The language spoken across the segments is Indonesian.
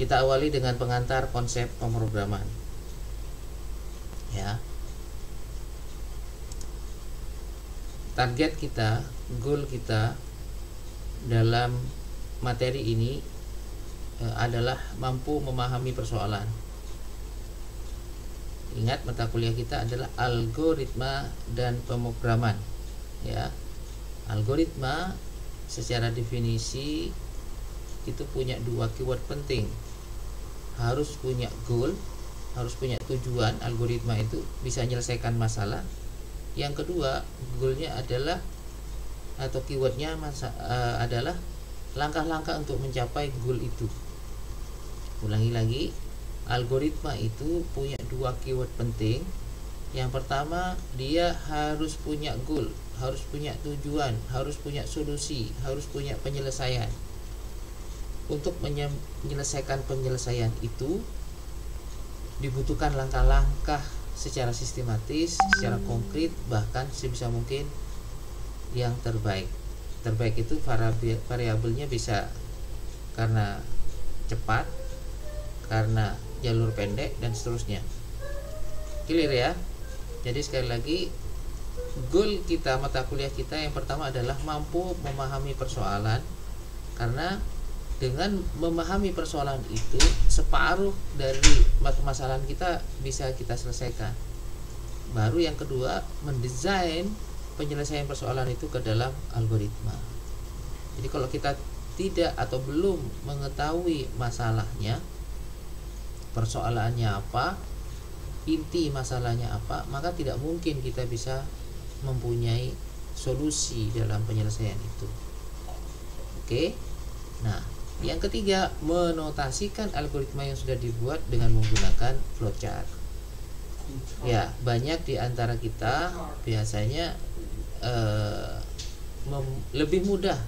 Kita awali dengan pengantar konsep pemrograman. Ya. Target kita, goal kita dalam materi ini adalah mampu memahami persoalan. Ingat, mata kuliah kita adalah algoritma dan pemrograman. Ya. Algoritma secara definisi itu punya dua keyword penting. Harus punya goal, harus punya tujuan. Algoritma itu bisa menyelesaikan masalah. Yang kedua, goalnya adalah atau keywordnya adalah langkah-langkah untuk mencapai goal itu. Ulangi lagi, algoritma itu punya dua keyword penting. Yang pertama, dia harus punya goal, harus punya tujuan, harus punya solusi, harus punya penyelesaian. Untuk menyelesaikan penyelesaian itu dibutuhkan langkah-langkah secara sistematis, secara konkret, bahkan sebisa mungkin yang terbaik. Terbaik itu variabelnya bisa karena cepat, karena jalur pendek, dan seterusnya. Clear ya? Jadi sekali lagi, goal kita, mata kuliah kita yang pertama adalah mampu memahami persoalan, karena dengan memahami persoalan itu separuh dari permasalahan kita bisa kita selesaikan. Baru yang kedua, mendesain penyelesaian persoalan itu ke dalam algoritma. Jadi kalau kita tidak atau belum mengetahui masalahnya, persoalannya apa, inti masalahnya apa, maka tidak mungkin kita bisa mempunyai solusi dalam penyelesaian itu. Oke. Nah, yang ketiga, menotasikan algoritma yang sudah dibuat dengan menggunakan flowchart. Ya, banyak di antara kita biasanya lebih mudah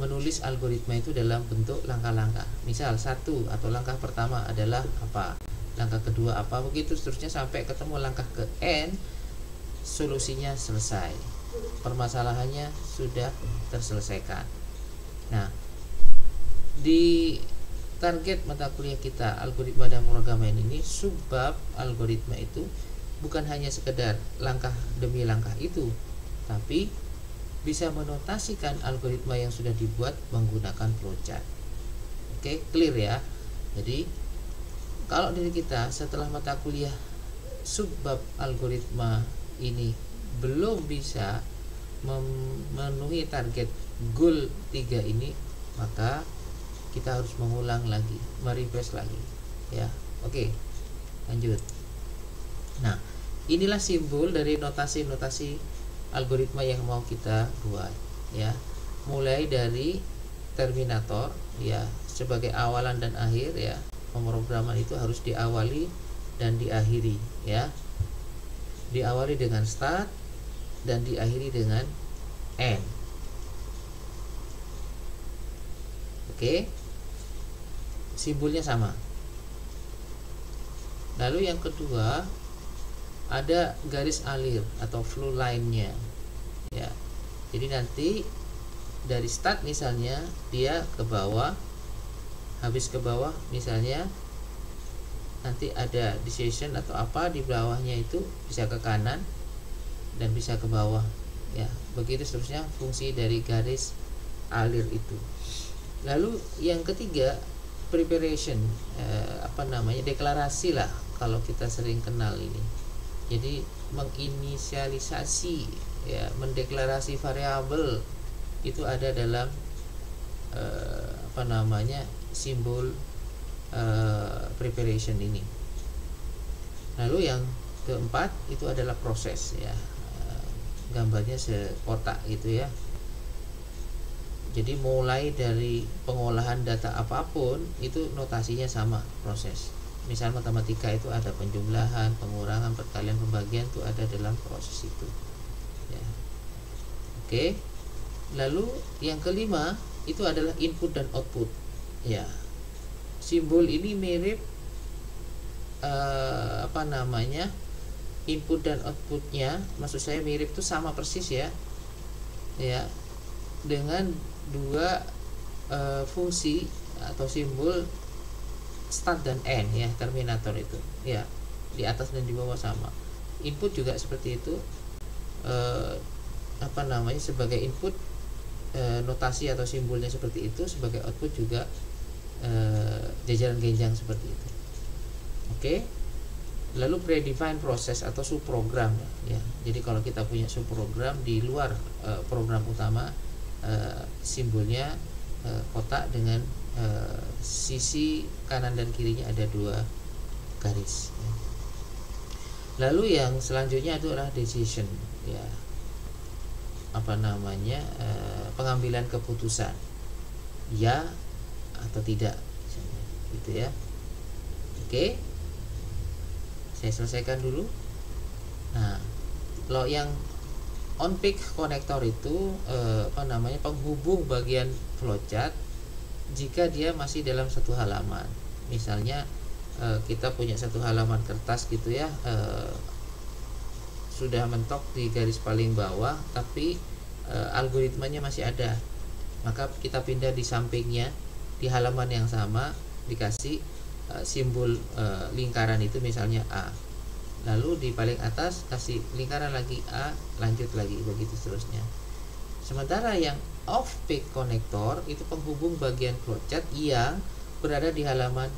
menulis algoritma itu dalam bentuk langkah-langkah. Misal satu atau langkah pertama adalah apa, langkah kedua apa, begitu seterusnya sampai ketemu langkah ke N, solusinya selesai, permasalahannya sudah terselesaikan. Nah, di target mata kuliah kita algoritma dan pemrograman ini, subbab algoritma itu bukan hanya sekedar langkah demi langkah itu, tapi bisa menotasikan algoritma yang sudah dibuat menggunakan flowchart. Oke, clear ya? Jadi kalau dari kita setelah mata kuliah subbab algoritma ini belum bisa memenuhi target goal 3 ini, maka kita harus mengulang lagi, merefresh lagi, ya. Oke, lanjut. Nah, inilah simbol dari notasi-notasi algoritma yang mau kita buat, ya. Mulai dari terminator, ya, sebagai awalan dan akhir, ya. Pemrograman itu harus diawali dan diakhiri, ya. Diawali dengan start dan diakhiri dengan end. Oke. Simbolnya sama. Lalu yang kedua, ada garis alir atau flow line-nya, ya. Jadi nanti dari start misalnya dia ke bawah, habis ke bawah misalnya nanti ada decision atau apa di bawahnya, itu bisa ke kanan dan bisa ke bawah, ya. Begitu seterusnya fungsi dari garis alir itu. Lalu yang ketiga, preparation, deklarasi lah kalau kita sering kenal ini. Jadi menginisialisasi, ya, mendeklarasi variabel itu ada dalam simbol preparation ini. Lalu yang keempat itu adalah proses, ya. Gambarnya sekotak gitu, ya. Jadi mulai dari pengolahan data apapun itu notasinya sama, proses. Misal matematika itu ada penjumlahan, pengurangan, perkalian, pembagian, itu ada dalam proses itu, ya. Oke. Lalu yang kelima itu adalah input dan output, ya. Simbol ini mirip input dan outputnya, maksud saya mirip itu sama persis, ya, ya, dengan dua fungsi atau simbol start dan end ya, terminator itu ya, di atas dan di bawah sama. Input juga seperti itu, sebagai input notasi atau simbolnya seperti itu, sebagai output juga jajaran genjang seperti itu. Oke. Lalu predefined proses atau subprogram ya. Jadi kalau kita punya subprogram di luar program utama, simbolnya kotak dengan sisi kanan dan kirinya ada 2 garis ya. Lalu yang selanjutnya itu adalah decision ya, pengambilan keputusan ya atau tidak gitu ya. Oke, saya selesaikan dulu. Nah, kalau yang on peak konektor itu penghubung bagian flowchart jika dia masih dalam satu halaman. Misalnya kita punya satu halaman kertas gitu ya, sudah mentok di garis paling bawah, tapi algoritmanya masih ada, maka kita pindah di sampingnya di halaman yang sama, dikasih simbol lingkaran itu misalnya A, lalu di paling atas kasih lingkaran lagi A, lanjut lagi begitu seterusnya. Sementara yang off peak konektor itu penghubung bagian flowchart yang berada di halaman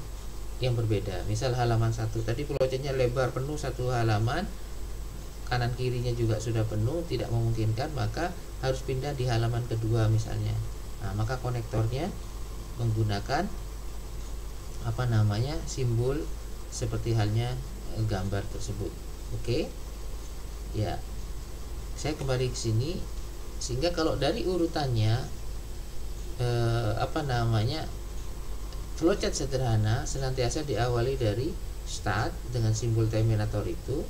yang berbeda. Misal halaman 1 tadi flowchartnya lebar penuh satu halaman, kanan kirinya juga sudah penuh, tidak memungkinkan, maka harus pindah di halaman kedua misalnya. Nah, maka konektornya menggunakan simbol seperti halnya gambar tersebut. Oke. Ya. Saya kembali ke sini, sehingga kalau dari urutannya flowchart sederhana senantiasa diawali dari start dengan simbol terminator itu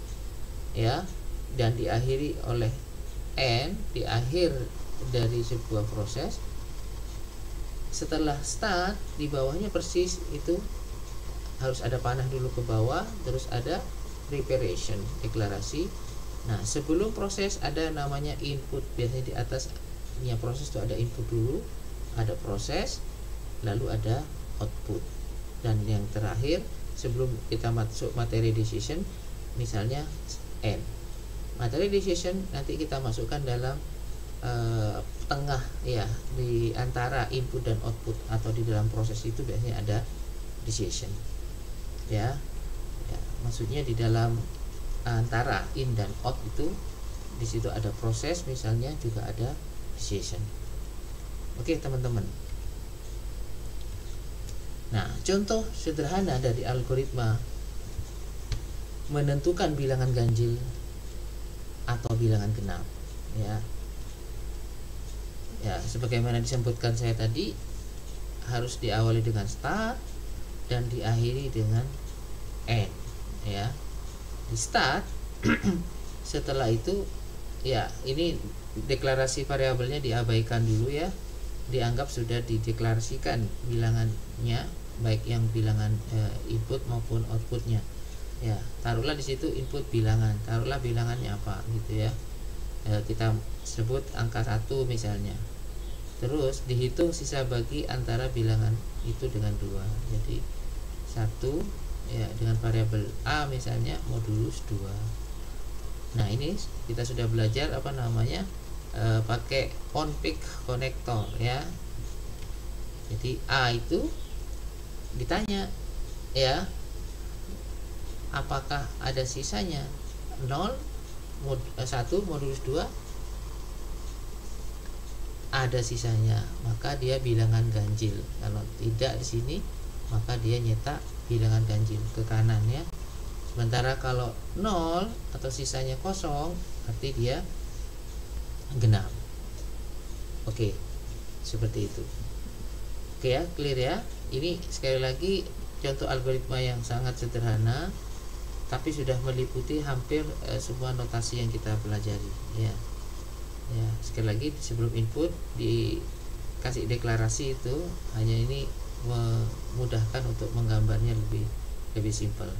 ya, dan diakhiri oleh end di akhir dari sebuah proses. Setelah start, di bawahnya persis itu harus ada panah dulu ke bawah, terus ada preparation, deklarasi. Nah, sebelum proses ada namanya input. Biasanya di atasnya proses itu ada input dulu, ada proses, lalu ada output. Dan yang terakhir sebelum kita masuk materi decision, misalnya end. Materi decision nanti kita masukkan dalam tengah ya, di antara input dan output, atau di dalam proses itu biasanya ada decision ya, maksudnya di dalam antara in dan out itu, di situ ada proses misalnya, juga ada decision. Oke teman-teman. Nah, contoh sederhana dari algoritma menentukan bilangan ganjil atau bilangan genap ya. Ya, sebagaimana disebutkan saya tadi, harus diawali dengan start dan diakhiri dengan end ya. Di start setelah itu ya, ini deklarasi variabelnya diabaikan dulu ya, dianggap sudah dideklarasikan bilangannya, baik yang bilangan input maupun outputnya ya. Taruhlah di situ input bilangan, taruhlah bilangannya apa gitu ya, kita sebut angka 1 misalnya. Terus dihitung sisa bagi antara bilangan itu dengan 2. Jadi 1 ya, dengan variabel A misalnya modulus 2. Nah, ini kita sudah belajar pakai on peak konektor ya. Jadi A itu ditanya ya, apakah ada sisanya 0, 1 modulus 2, ada sisanya, maka dia bilangan ganjil. Kalau tidak di sini, maka dia nyetak bilangan ganjil ke kanan ya. Sementara kalau 0 atau sisanya kosong, arti dia genap. Oke, seperti itu. Oke ya, clear ya. Ini sekali lagi contoh algoritma yang sangat sederhana, tapi sudah meliputi hampir semua notasi yang kita pelajari ya. Ya, sekali lagi sebelum input dikasih deklarasi itu, hanya ini memudahkan untuk menggambarnya lebih simpel.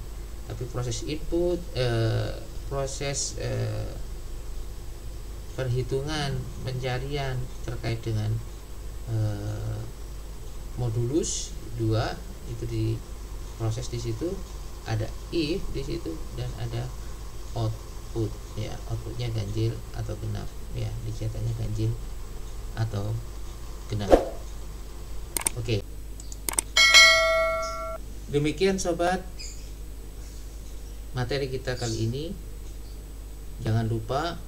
Tapi proses input, proses perhitungan pencarian terkait dengan modulus 2 itu proses di situ, ada if di situ, dan ada output ya. Outputnya ganjil atau genap ya, dicetaknya ganjil atau genap. Oke. Demikian sobat materi kita kali ini. Jangan lupa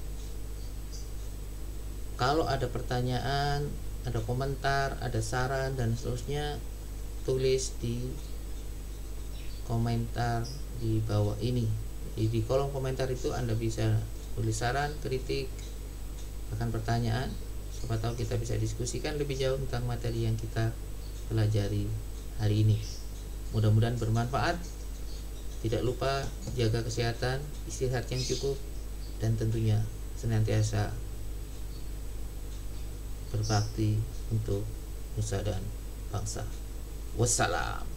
kalau ada pertanyaan, ada komentar, ada saran dan seterusnya, tulis di komentar di bawah ini. Jadi di kolom komentar itu Anda bisa tulis saran, kritik, bahkan pertanyaan. Siapa tahu kita bisa diskusikan lebih jauh tentang materi yang kita pelajari hari ini. Mudah-mudahan bermanfaat. Tidak lupa jaga kesehatan, istirahat yang cukup, dan tentunya senantiasa berbakti untuk nusa dan bangsa. Wassalam.